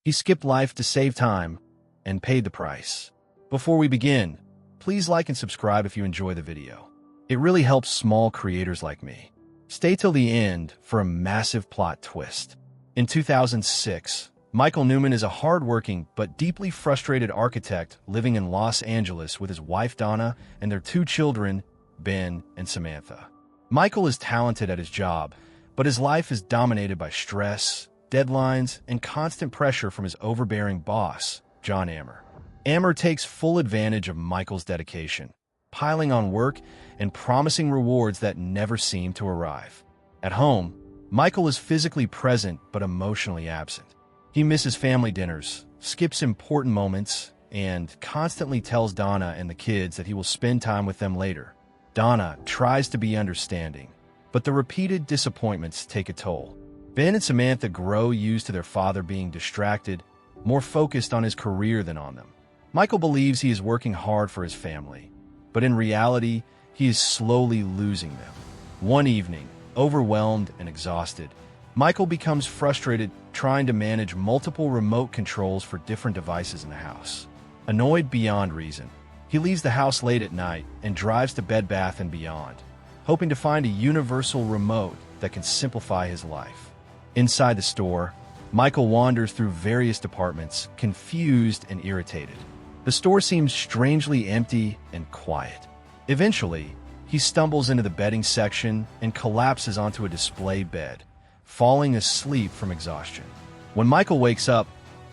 He skipped life to save time and paid the price. Before we begin, please like and subscribe if you enjoy the video. It really helps small creators like me. Stay till the end for a massive plot twist. In 2006, Michael Newman is a hardworking but deeply frustrated architect living in Los Angeles with his wife Donna and their two children, Ben and Samantha. Michael is talented at his job, but his life is dominated by stress, deadlines, and constant pressure from his overbearing boss, John Ammer. Ammer takes full advantage of Michael's dedication, piling on work and promising rewards that never seem to arrive. At home, Michael is physically present but emotionally absent. He misses family dinners, skips important moments, and constantly tells Donna and the kids that he will spend time with them later. Donna tries to be understanding, but the repeated disappointments take a toll. Ben and Samantha grow used to their father being distracted, more focused on his career than on them. Michael believes he is working hard for his family, but in reality, he is slowly losing them. One evening, overwhelmed and exhausted, Michael becomes frustrated trying to manage multiple remote controls for different devices in the house. Annoyed beyond reason, he leaves the house late at night and drives to Bed Bath & Beyond, hoping to find a universal remote that can simplify his life. Inside the store, Michael wanders through various departments, confused and irritated. The store seems strangely empty and quiet. Eventually, he stumbles into the bedding section and collapses onto a display bed, falling asleep from exhaustion. When Michael wakes up,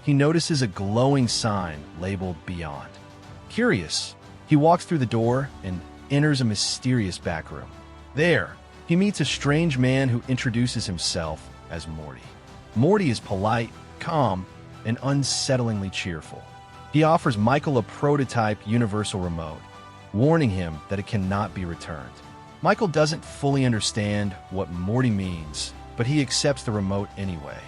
he notices a glowing sign labeled Beyond. Curious, he walks through the door and enters a mysterious back room. There, he meets a strange man who introduces himself as Morty. Morty is polite, calm, and unsettlingly cheerful. He offers Michael a prototype universal remote, warning him that it cannot be returned. Michael doesn't fully understand what Morty means, but he accepts the remote anyway.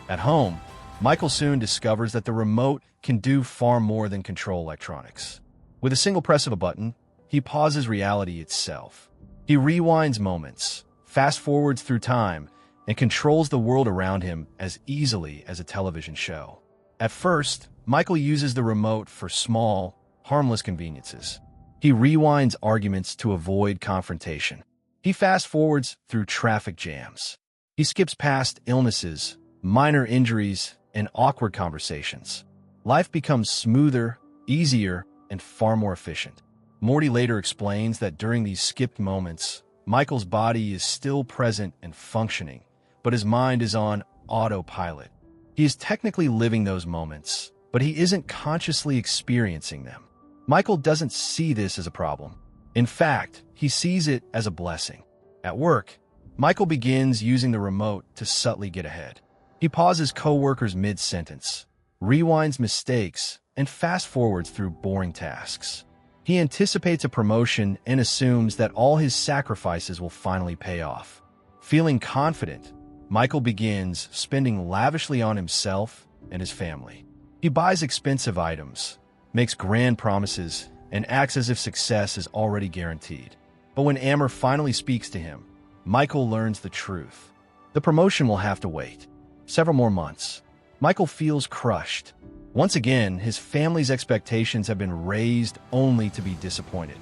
At home, Michael soon discovers that the remote can do far more than control electronics. With a single press of a button, he pauses reality itself. He rewinds moments, fast-forwards through time, and controls the world around him as easily as a television show. At first, Michael uses the remote for small, harmless conveniences. He rewinds arguments to avoid confrontation. He fast-forwards through traffic jams. He skips past illnesses, minor injuries, and awkward conversations. Life becomes smoother, easier, and far more efficient. Morty later explains that during these skipped moments, Michael's body is still present and functioning, but his mind is on autopilot. He is technically living those moments, but he isn't consciously experiencing them. Michael doesn't see this as a problem. In fact, he sees it as a blessing. At work, Michael begins using the remote to subtly get ahead. He pauses coworkers mid-sentence, rewinds mistakes, and fast-forwards through boring tasks. He anticipates a promotion and assumes that all his sacrifices will finally pay off. Feeling confident, Michael begins spending lavishly on himself and his family. He buys expensive items, makes grand promises, and acts as if success is already guaranteed. But when Amber finally speaks to him, Michael learns the truth. The promotion will have to wait several more months. Michael feels crushed. Once again, his family's expectations have been raised only to be disappointed.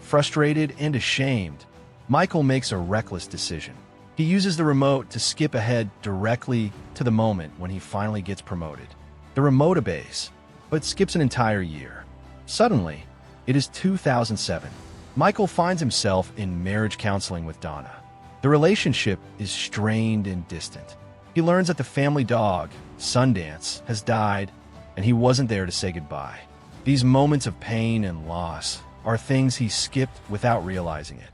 Frustrated and ashamed, Michael makes a reckless decision. He uses the remote to skip ahead directly to the moment when he finally gets promoted. The remote obeys, but skips an entire year. Suddenly, it is 2007. Michael finds himself in marriage counseling with Donna. The relationship is strained and distant. He learns that the family dog, Sundance, has died, and he wasn't there to say goodbye. These moments of pain and loss are things he skipped without realizing it.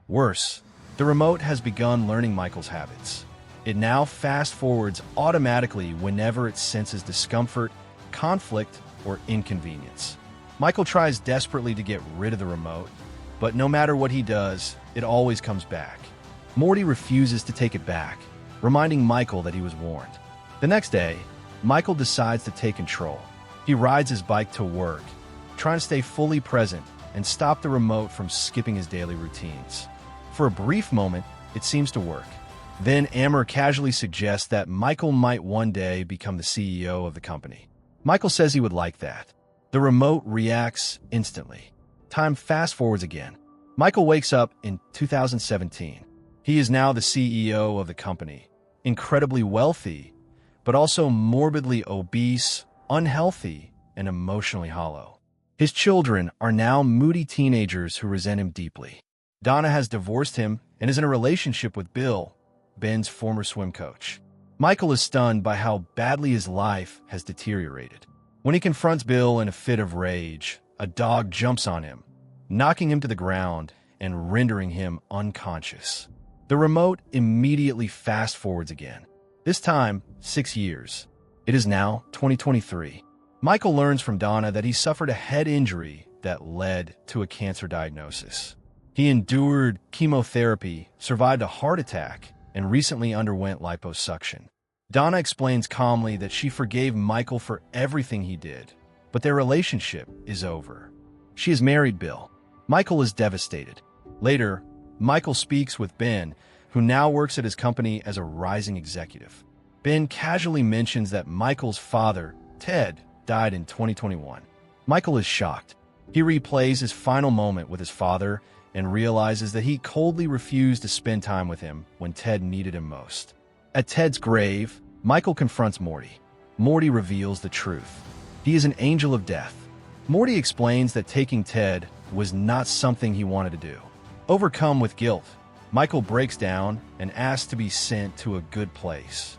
Worse, the remote has begun learning Michael's habits. It now fast-forwards automatically whenever it senses discomfort, conflict, or inconvenience. Michael tries desperately to get rid of the remote, but no matter what he does, it always comes back. Morty refuses to take it back, reminding Michael that he was warned. The next day, Michael decides to take control. He rides his bike to work, trying to stay fully present and stop the remote from skipping his daily routines. For a brief moment, it seems to work. Then Amber casually suggests that Michael might one day become the CEO of the company. Michael says he would like that. The remote reacts instantly. Time fast forwards again. Michael wakes up in 2017. He is now the CEO of the company, incredibly wealthy, but also morbidly obese, unhealthy, and emotionally hollow. His children are now moody teenagers who resent him deeply. Donna has divorced him and is in a relationship with Bill, Ben's former swim coach. Michael is stunned by how badly his life has deteriorated. When he confronts Bill in a fit of rage, a dog jumps on him, knocking him to the ground and rendering him unconscious. The remote immediately fast forwards again. This time, 6 years. It is now 2023. Michael learns from Donna that he suffered a head injury that led to a cancer diagnosis. He endured chemotherapy, survived a heart attack, and recently underwent liposuction. Donna explains calmly that she forgave Michael for everything he did, but their relationship is over. She has married Bill. Michael is devastated. Later, Michael speaks with Ben, who now works at his company as a rising executive. Ben casually mentions that Michael's father, Ted, died in 2021. Michael is shocked. He replays his final moment with his father and realizes that he coldly refused to spend time with him when Ted needed him most. At Ted's grave, Michael confronts Morty. Morty reveals the truth. He is an angel of death. Morty explains that taking Ted was not something he wanted to do. Overcome with guilt, Michael breaks down and asks to be sent to a good place.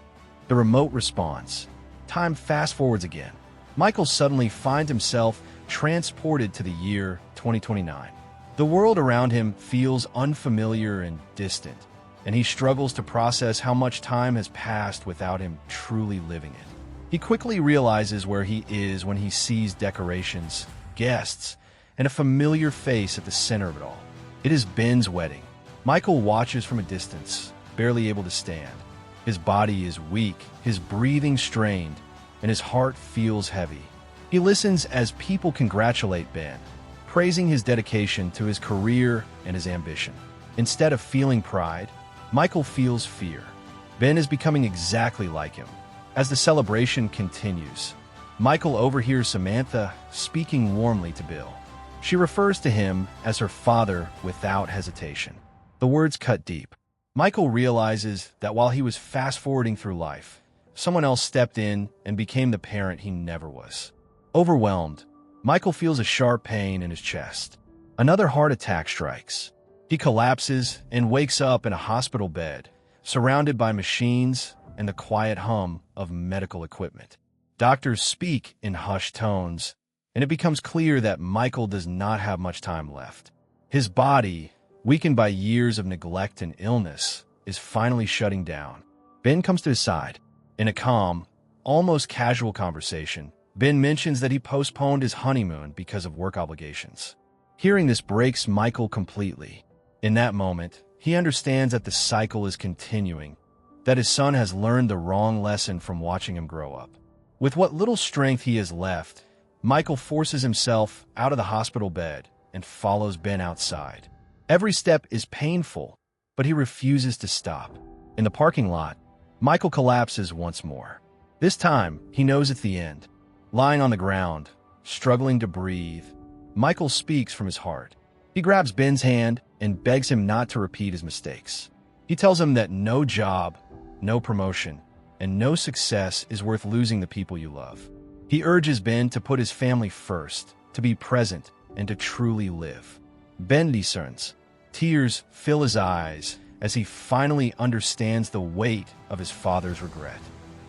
The remote responds. Time fast forwards again. Michael suddenly finds himself transported to the year 2029. The world around him feels unfamiliar and distant, and he struggles to process how much time has passed without him truly living it. He quickly realizes where he is when he sees decorations, guests, and a familiar face at the center of it all. It is Ben's wedding. Michael watches from a distance, barely able to stand. His body is weak, his breathing strained, and his heart feels heavy. He listens as people congratulate Ben, praising his dedication to his career and his ambition. Instead of feeling pride, Michael feels fear. Ben is becoming exactly like him. As the celebration continues, Michael overhears Samantha speaking warmly to Bill. She refers to him as her father without hesitation. The words cut deep. Michael realizes that while he was fast-forwarding through life, someone else stepped in and became the parent he never was. Overwhelmed, Michael feels a sharp pain in his chest. Another heart attack strikes. He collapses and wakes up in a hospital bed, surrounded by machines and the quiet hum of medical equipment. Doctors speak in hushed tones, and it becomes clear that Michael does not have much time left. His body, weakened by years of neglect and illness, is finally shutting down. Ben comes to his side. In a calm, almost casual conversation, Ben mentions that he postponed his honeymoon because of work obligations. Hearing this breaks Michael completely. In that moment, he understands that the cycle is continuing, that his son has learned the wrong lesson from watching him grow up. With what little strength he has left, Michael forces himself out of the hospital bed and follows Ben outside. Every step is painful, but he refuses to stop. In the parking lot, Michael collapses once more. This time, he knows it's the end. Lying on the ground, struggling to breathe, Michael speaks from his heart. He grabs Ben's hand and begs him not to repeat his mistakes. He tells him that no job, no promotion, and no success is worth losing the people you love. He urges Ben to put his family first, to be present, and to truly live. Ben discerns. Tears fill his eyes as he finally understands the weight of his father's regret.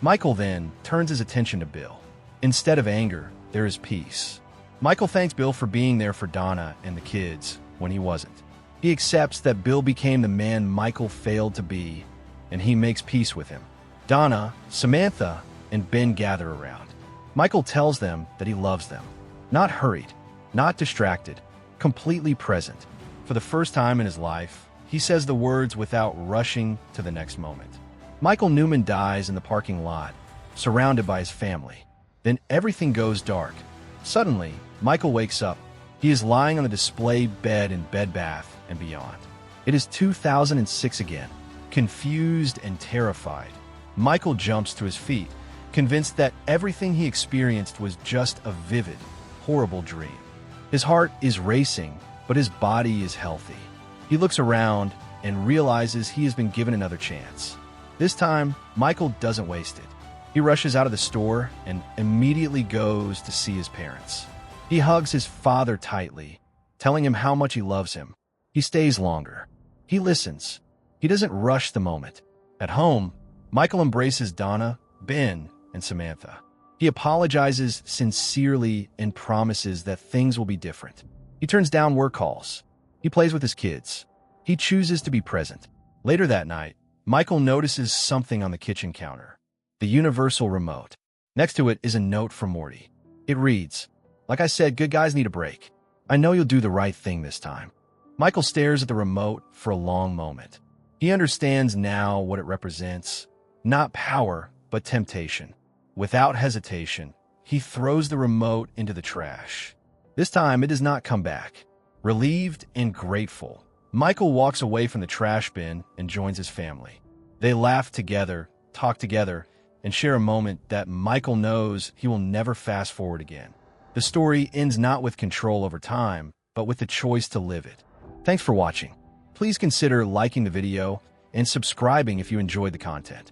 Michael then turns his attention to Bill. Instead of anger, there is peace. Michael thanks Bill for being there for Donna and the kids when he wasn't. He accepts that Bill became the man Michael failed to be, and he makes peace with him. Donna, Samantha, and Ben gather around. Michael tells them that he loves them. Not hurried, not distracted, completely present. For the first time in his life, he says the words without rushing to the next moment. Michael Newman dies in the parking lot, surrounded by his family. Then everything goes dark. Suddenly, Michael wakes up. He is lying on the display bed in Bed Bath & Beyond. It is 2006 again. Confused and terrified, Michael jumps to his feet, convinced that everything he experienced was just a vivid, horrible dream. His heart is racing, but his body is healthy. He looks around and realizes he has been given another chance. This time, Michael doesn't waste it. He rushes out of the store and immediately goes to see his parents. He hugs his father tightly, telling him how much he loves him. He stays longer. He listens. He doesn't rush the moment. At home, Michael embraces Donna, Ben, and Samantha. He apologizes sincerely and promises that things will be different. He turns down work calls. He plays with his kids. He chooses to be present. Later that night, Michael notices something on the kitchen counter. The universal remote. Next to it is a note from Morty. It reads, "Like I said, good guys need a break. I know you'll do the right thing this time." Michael stares at the remote for a long moment. He understands now what it represents. Not power, but temptation. Without hesitation, he throws the remote into the trash. This time, it does not come back. Relieved and grateful, Michael walks away from the trash bin and joins his family. They laugh together, talk together, and share a moment that Michael knows he will never fast forward again. The story ends not with control over time, but with the choice to live it. Thanks for watching. Please consider liking the video and subscribing if you enjoyed the content.